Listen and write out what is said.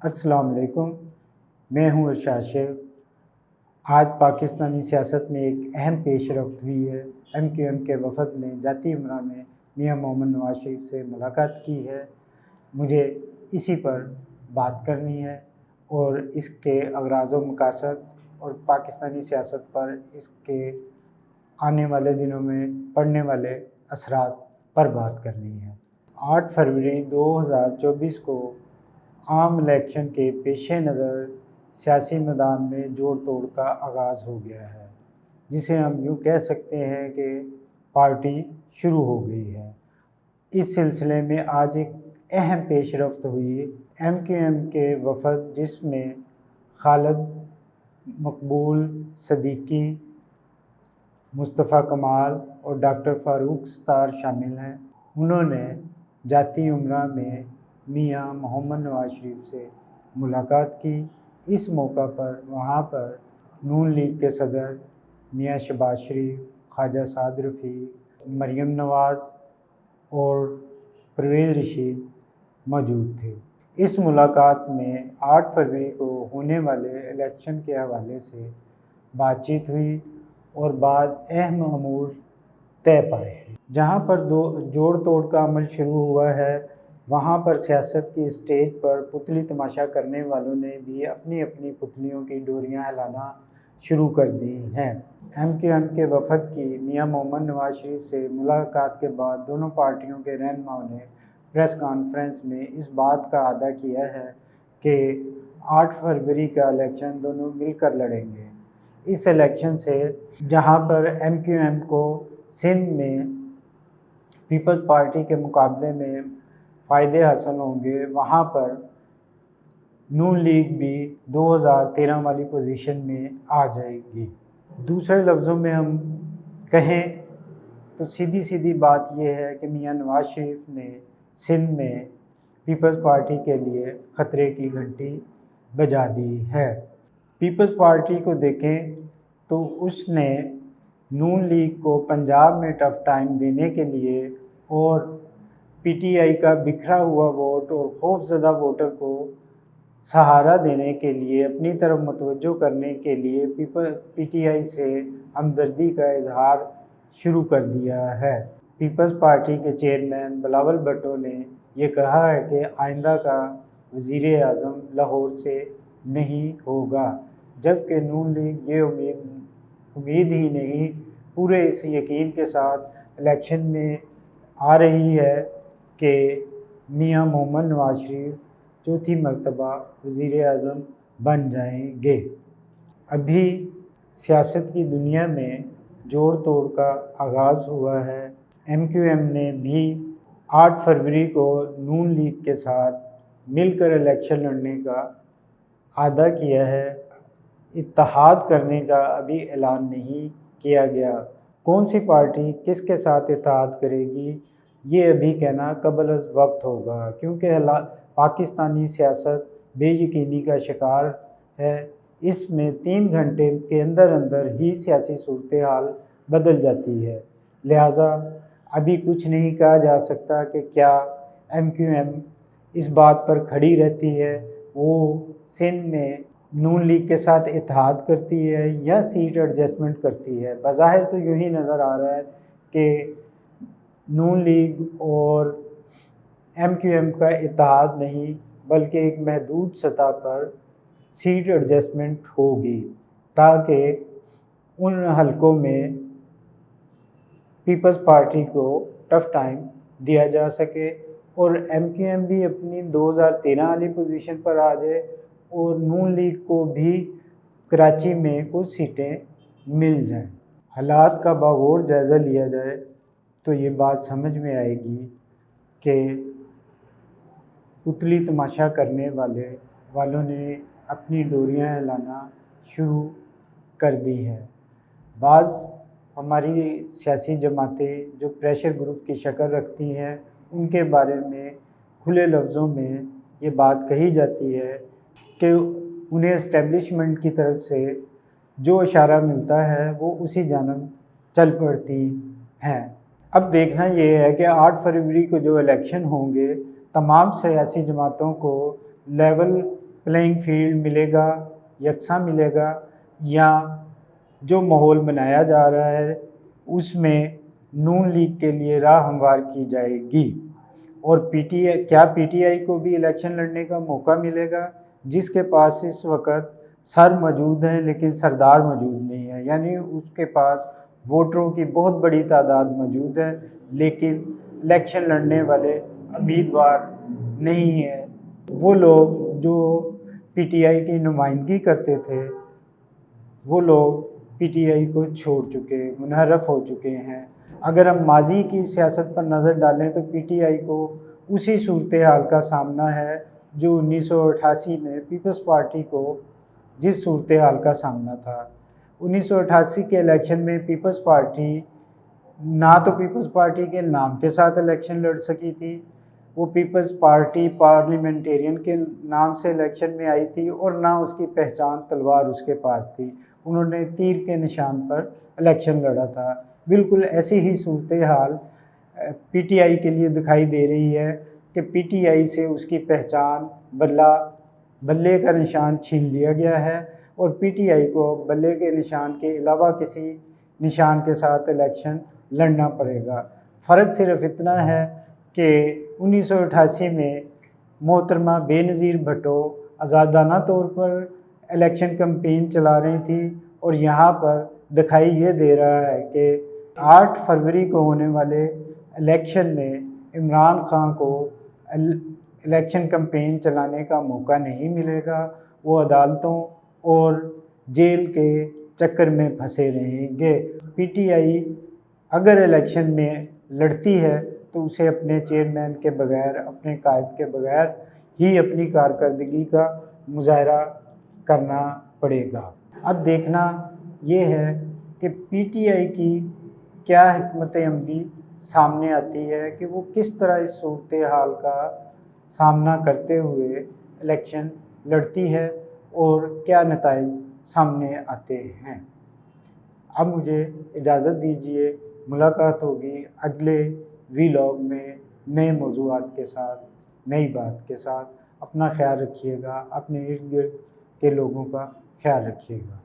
अस्सलाम वालेकुम। मैं हूँ इरशाद शेख। आज पाकिस्तानी सियासत में एक अहम पेशरफ्त हुई है। MQM के वफ़द ने जाती उमरा में मियां मोहम्मद नवाज शरीफ से मुलाकात की है। मुझे इसी पर बात करनी है और इसके अगराज़ व मकासद और पाकिस्तानी सियासत पर इसके आने वाले दिनों में पड़ने वाले असरात पर बात करनी है। 8 फरवरी 2024 को आम इलेक्शन के पेश नज़र सियासी मैदान में जोड़ तोड़ का आगाज़ हो गया है, जिसे हम यूँ कह सकते हैं कि पार्टी शुरू हो गई है। इस सिलसिले में आज एक अहम पेशरफ्त हुई। MQM के वफ़द जिसमें खालिद मकबूल सिद्दीकी, मुस्तफ़ा कमाल और डॉक्टर फ़ारूक सत्तार शामिल हैं। उन्होंने जाती उमरा में मियां मोहम्मद नवाज शरीफ से मुलाकात की। इस मौका पर वहाँ पर नून लीग के सदर मियां शहबाज शरीफ, ख्वाजा साद रफ़ीक, मरीम नवाज़ और परवेज़ रशीद मौजूद थे। इस मुलाकात में 8 फरवरी को होने वाले इलेक्शन के हवाले से बातचीत हुई और बाद अहम अमूर तय पाए हैं। जहाँ पर जोड़ तोड़ का अमल शुरू हुआ है, वहाँ पर सियासत की स्टेज पर पुतली तमाशा करने वालों ने भी अपनी अपनी पुतलियों की डोरियाँ हिलाना शुरू कर दी हैं। MQM के वफ़द की मियां मोहम्मद नवाज शरीफ से मुलाकात के बाद दोनों पार्टियों के रहनुमाओं ने प्रेस कॉन्फ्रेंस में इस बात का अदा किया है कि 8 फरवरी का इलेक्शन दोनों मिलकर लड़ेंगे। इस इलेक्शन से जहां पर MQM को सिंध में पीपल्स पार्टी के मुकाबले में फ़ायदे हासिल होंगे, वहां पर नून लीग भी 2013 वाली पोजीशन में आ जाएगी। दूसरे लफ्ज़ों में हम कहें तो सीधी सीधी बात यह है कि मियां नवाज शरीफ ने सिंध में पीपल्स पार्टी के लिए ख़तरे की घंटी बजा दी है। पीपल्स पार्टी को देखें तो उसने नून लीग को पंजाब में टफ टाइम देने के लिए और PTI का बिखरा हुआ वोट और खौफज़दा वोटर को सहारा देने के लिए अपनी तरफ मुतवज्जो करने के लिए PTI से हमदर्दी का इजहार शुरू कर दिया है। पीपल्स पार्टी के चेयरमैन बिलावल भुट्टो ने ये कहा है कि आइंदा का वज़ीर आज़म लाहौर से नहीं होगा, जबकि नून लीग ये उम्मीद ही नहीं, पूरे इस यकीन के साथ इलेक्शन में आ रही है कि मियां मोहम्मद नवाज शरीफ चौथी मरतबा वज़ीर आज़म बन जाएंगे। अभी सियासत की दुनिया में जोड़ तोड़ का आगाज़ हुआ है। MQM ने भी 8 फरवरी को नून लीग के साथ मिलकर इलेक्शन लड़ने का आदा किया है। इत्तेहाद करने का अभी ऐलान नहीं किया गया। कौन सी पार्टी किसके साथ इत्तेहाद करेगी, ये अभी कहना क़ब्ल अज़ वक्त होगा, क्योंकि पाकिस्तानी सियासत बेयकीनी का शिकार है। इसमें 3 घंटे के अंदर अंदर ही सियासी सूरत हाल बदल जाती है। लिहाजा अभी कुछ नहीं कहा जा सकता कि क्या MQM इस बात पर खड़ी रहती है, वो सिंध में नून लीग के साथ इत्तेहाद करती है या सीट एडजस्टमेंट करती है। बज़ाहिर तो यूँ ही नज़र आ रहा है कि नून लीग और MQM का इत्तेहाद नहीं, बल्कि एक महदूद सतह पर सीट एडजस्टमेंट होगी, ताकि उन हलकों में पीपल्स पार्टी को टफ टाइम दिया जा सके और MQM भी अपनी 2013 वाली पोजीशन पर आ जाए और नून लीग को भी कराची में कुछ सीटें मिल जाएं। हालात का बागौर जायज़ा लिया जाए तो ये बात समझ में आएगी कि पुतली तमाशा करने वालों ने अपनी डोरियां हिलाना शुरू कर दी है। बाज़ हमारी सियासी जमातें जो प्रेशर ग्रुप की शक्ल रखती हैं, उनके बारे में खुले लफ्ज़ों में ये बात कही जाती है कि उन्हें इस्टेब्लिशमेंट की तरफ से जो इशारा मिलता है वो उसी जानब चल पड़ती हैं। अब देखना ये है कि 8 फरवरी को जो इलेक्शन होंगे, तमाम सियासी जमातों को लेवल प्लेइंग फील्ड मिलेगा, यकसा मिलेगा, या जो माहौल बनाया जा रहा है उसमें नून लीग के लिए राह हमवार की जाएगी। और पीटीआई को भी इलेक्शन लड़ने का मौका मिलेगा, जिसके पास इस वक्त सर मौजूद है लेकिन सरदार मौजूद नहीं है, यानी उसके पास वोटरों की बहुत बड़ी तादाद मौजूद है लेकिन इलेक्शन लड़ने वाले उम्मीदवार नहीं है। वो लोग जो पीटीआई की नुमाइंदगी करते थे वो लोग पीटीआई को छोड़ चुके, मुनहरफ हो चुके हैं। अगर हम माजी की सियासत पर नज़र डालें तो पीटीआई को उसी सूरत हाल का सामना है जो 1988 में पीपल्स पार्टी को जिस सूरत हाल का सामना था। 1988 के इलेक्शन में पीपल्स पार्टी ना तो पीपल्स पार्टी के नाम के साथ इलेक्शन लड़ सकी थी, वो पीपल्स पार्टी पार्लियामेंटेरियन के नाम से इलेक्शन में आई थी, और ना उसकी पहचान तलवार उसके पास थी। उन्होंने तीर के निशान पर इलेक्शन लड़ा था। बिल्कुल ऐसी ही सूरत हाल पीटीआई के लिए दिखाई दे रही है कि पीटीआई से उसकी पहचान बल्ले का निशान छीन लिया गया है और पीटीआई को बल्ले के निशान के अलावा किसी निशान के साथ इलेक्शन लड़ना पड़ेगा। फ़र्क सिर्फ इतना है कि 1988 में मोहतरमा बेनज़ीर भुट्टो आज़ादाना तौर पर इलेक्शन कैंपेन चला रही थी, और यहाँ पर दिखाई ये दे रहा है कि 8 फरवरी को होने वाले इलेक्शन में इमरान खान को इलेक्शन कैंपेन चलाने का मौका नहीं मिलेगा। वो अदालतों और जेल के चक्कर में फंसे रहेंगे। पीटीआई अगर इलेक्शन में लड़ती है तो उसे अपने चेयरमैन के बगैर, अपने कायद के बगैर ही अपनी कारकर्दगी का मुजाहरा करना पड़ेगा। अब देखना ये है कि पीटीआई की क्या हिकमत अमली सामने आती है कि वो किस तरह इस सूरत हाल का सामना करते हुए इलेक्शन लड़ती है और क्या नताइज सामने आते हैं। अब मुझे इजाज़त दीजिए, मुलाकात होगी अगले वीलॉग में नए मौज़ूआत के साथ, नई बात के साथ। अपना ख्याल रखिएगा, अपने इर्द गिर्द के लोगों का ख्याल रखिएगा।